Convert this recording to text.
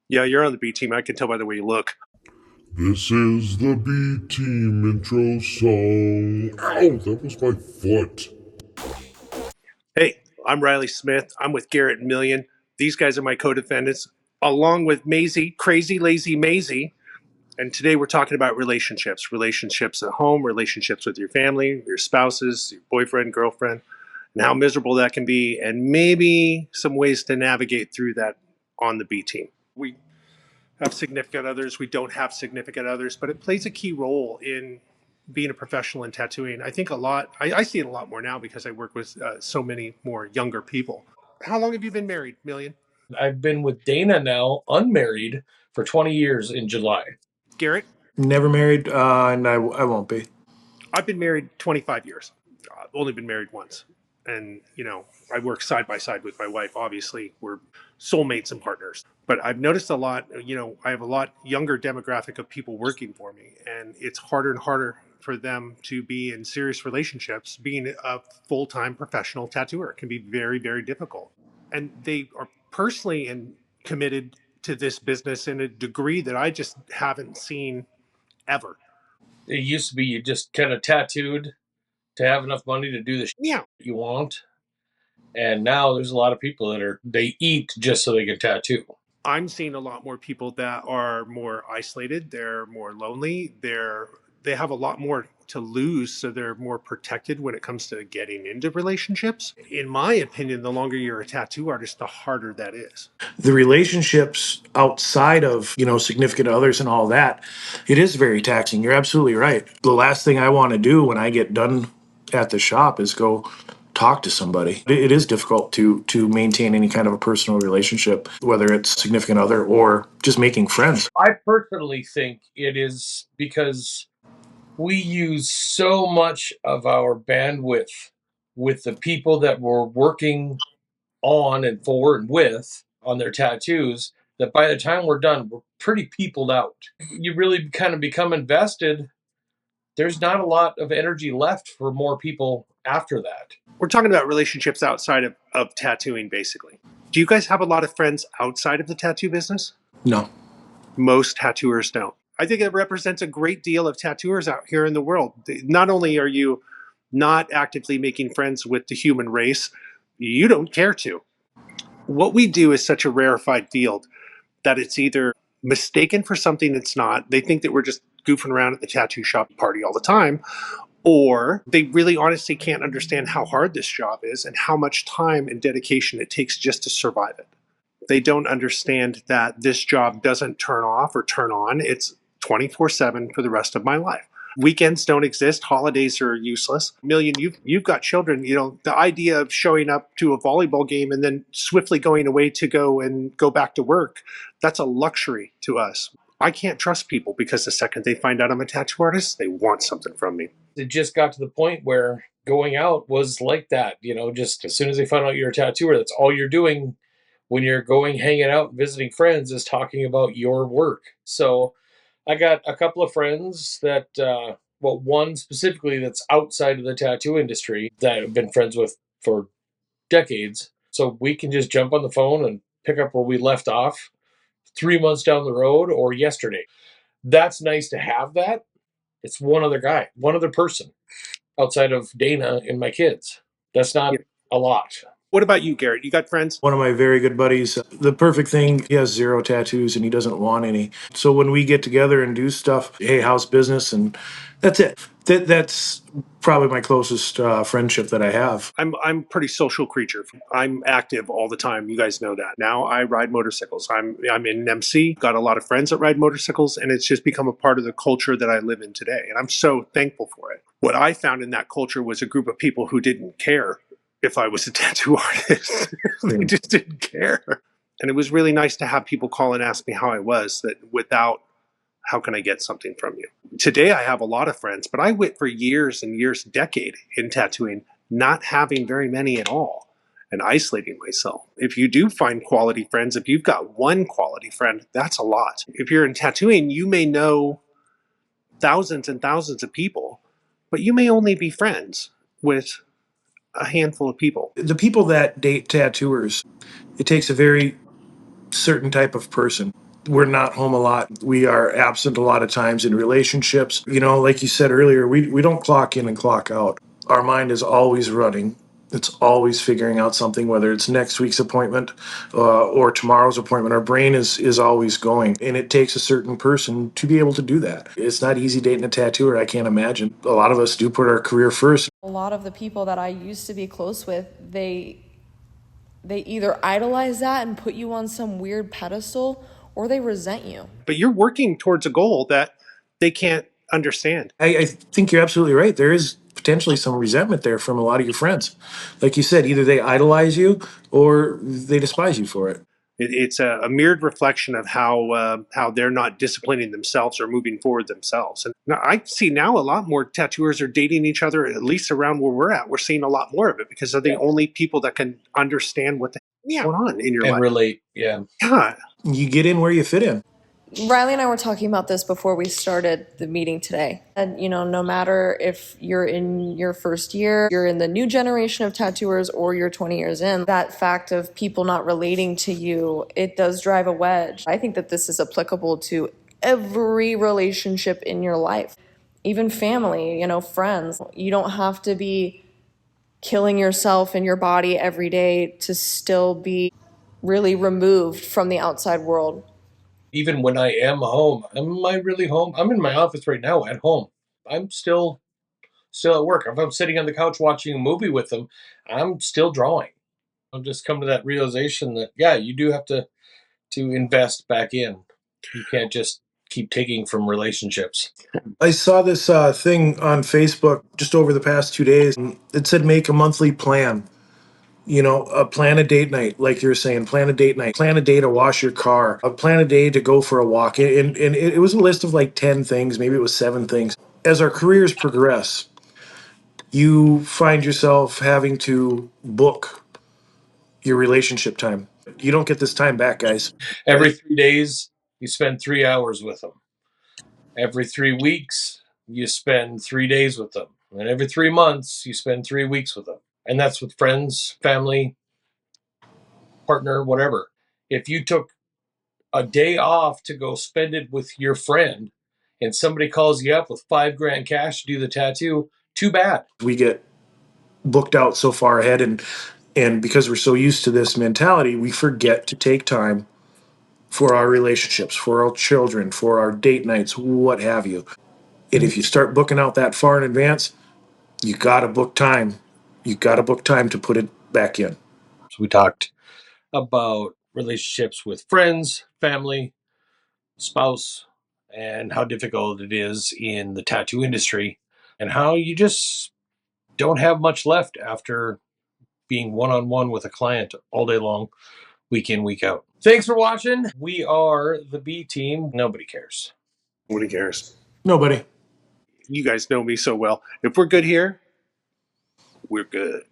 Yeah, you're on the B team. I can tell by the way you look. This is the B Team intro song. Ow, that was my foot. Hey, I'm Riley Smith. I'm with Garrett and Million. These guys are my co-defendants, along with Maisie, Crazy Lazy Maisie. And today we're talking about relationships at home, relationships with your family, your spouses, your boyfriend, girlfriend, and how miserable that can be, and maybe some ways to navigate through that on the B team. We have significant others, we don't have significant others, but it plays a key role in being a professional in tattooing. I think a lot, I see it a lot more now because I work with so many more younger people. How long have you been married, Million? I've been with Dana now, unmarried, for 20 years in July. Garrett? Never married, and I won't be. I've been married 25 years. I've only been married once. And, I work side by side with my wife. Obviously, we're soulmates and partners. But I've noticed a lot, I have a lot younger demographic of people working for me. And it's harder and harder for them to be in serious relationships. Being a full time professional tattooer can be very, very difficult. And they are personally and committed to this business in a degree that I just haven't seen ever. It used to be you just kind of tattooed to have enough money to do the shit Yeah. you want. And now there's a lot of people they eat just so they can tattoo. I'm seeing a lot more people that are more isolated. They're more lonely. They have a lot more to lose, so they're more protected when it comes to getting into relationships. In my opinion, the longer you're a tattoo artist, the harder that is. The relationships outside of, significant others and all that, it is very taxing. You're absolutely right. The last thing I want to do when I get done at the shop is go talk to somebody. It is difficult to maintain any kind of a personal relationship, whether it's significant other or just making friends. I personally think it is because we use so much of our bandwidth with the people that we're working on and for and with on their tattoos that by the time we're done, we're pretty peopled out. You really kind of become invested. There's not a lot of energy left for more people after that. We're talking about relationships outside of tattooing, basically. Do you guys have a lot of friends outside of the tattoo business? No. Most tattooers don't. I think it represents a great deal of tattooers out here in the world. Not only are you not actively making friends with the human race, you don't care to. What we do is such a rarefied field that it's either mistaken for something it's not. They think that we're just goofing around at the tattoo shop party all the time, or they really honestly can't understand how hard this job is and how much time and dedication it takes just to survive it. They don't understand that this job doesn't turn off or turn on. It's 24/7 for the rest of my life. Weekends don't exist. Holidays are useless. Million, you've got children. The idea of showing up to a volleyball game and then swiftly going away to go back to work, that's a luxury to us. I can't trust people because the second they find out I'm a tattoo artist, they want something from me. It just got to the point where going out was like that, just as soon as they found out you're a tattooer, that's all you're doing when you're going hanging out visiting friends is talking about your work. So I got a couple of friends that one specifically that's outside of the tattoo industry that I've been friends with for decades. So we can just jump on the phone and pick up where we left off 3 months down the road or yesterday. That's nice to have that. It's one other guy, one other person outside of Dana and my kids. That's not a lot. What about you, Garrett? You got friends? One of my very good buddies, the perfect thing, he has zero tattoos and he doesn't want any. So when we get together and do stuff, hey, how's business? And that's it. That's probably my closest friendship that I have. I'm a pretty social creature. I'm active all the time. You guys know that. Now I ride motorcycles. I'm in an MC. Got a lot of friends that ride motorcycles, and it's just become a part of the culture that I live in today. And I'm so thankful for it. What I found in that culture was a group of people who didn't care if I was a tattoo artist. They just didn't care. And it was really nice to have people call and ask me how I was, that without how can I get something from you? Today I have a lot of friends, but I went for years and years, decade in tattooing, not having very many at all and isolating myself. If you do find quality friends, if you've got one quality friend, that's a lot. If you're in tattooing, you may know thousands and thousands of people, but you may only be friends with a handful of people. The people that date tattooers, it takes a very certain type of person. We're not home a lot. We are absent a lot of times in relationships. You know, like you said earlier, we don't clock in and clock out. Our mind is always running. It's always figuring out something, whether it's next week's appointment or tomorrow's appointment. Our brain is always going, and it takes a certain person to be able to do that. It's not easy dating a tattooer. I can't imagine. A lot of us do put our career first. A lot of the people that I used to be close with, they either idolize that and put you on some weird pedestal, or they resent you. But you're working towards a goal that they can't understand. I think you're absolutely right. There is potentially some resentment there from a lot of your friends. Like you said, either they idolize you or they despise you for it. It's a mirrored reflection of how they're not disciplining themselves or moving forward themselves. And now I see now a lot more tattooers are dating each other, at least around where we're at. We're seeing a lot more of it because they're the only people that can understand what the hell's going on in your And life. relate. Yeah. Yeah. You get in where you fit in. Riley and I were talking about this before we started the meeting today. And, you know, no matter if you're in your first year, you're in the new generation of tattooers, or you're 20 years in, that fact of people not relating to you, it does drive a wedge. I think that this is applicable to every relationship in your life, even family, you know, friends. You don't have to be killing yourself in your body every day to still be really removed from the outside world. Even when I am home, am I really home? I'm in my office right now at home. I'm still at work. If I'm sitting on the couch watching a movie with them, I'm still drawing. I've just come to that realization that yeah, you do have to invest back in. You can't just keep taking from relationships. I saw this thing on Facebook just over the past 2 days. It said make a monthly plan. You know, plan a date night, like you're saying, plan a date night, plan a day to wash your car, plan a day to go for a walk. And it was a list of like 10 things, maybe it was 7 things. As our careers progress, you find yourself having to book your relationship time. You don't get this time back, guys. Every 3 days, you spend 3 hours with them. Every 3 weeks, you spend 3 days with them. And every 3 months, you spend 3 weeks with them. And that's with friends, family, partner, whatever. If you took a day off to go spend it with your friend and somebody calls you up with $5,000 cash to do the tattoo, too bad. We get booked out so far ahead, and because we're so used to this mentality, we forget to take time for our relationships, for our children, for our date nights, what have you. And if you start booking out that far in advance, you got to book time. You got to book time to put it back in. So we talked about relationships with friends, family, spouse, and how difficult it is in the tattoo industry, and how you just don't have much left after being one-on-one with a client all day long, week in, week out. Thanks for watching. We are the B Team. Nobody cares. Nobody cares. Nobody. You guys know me so well. If we're good here, we're good.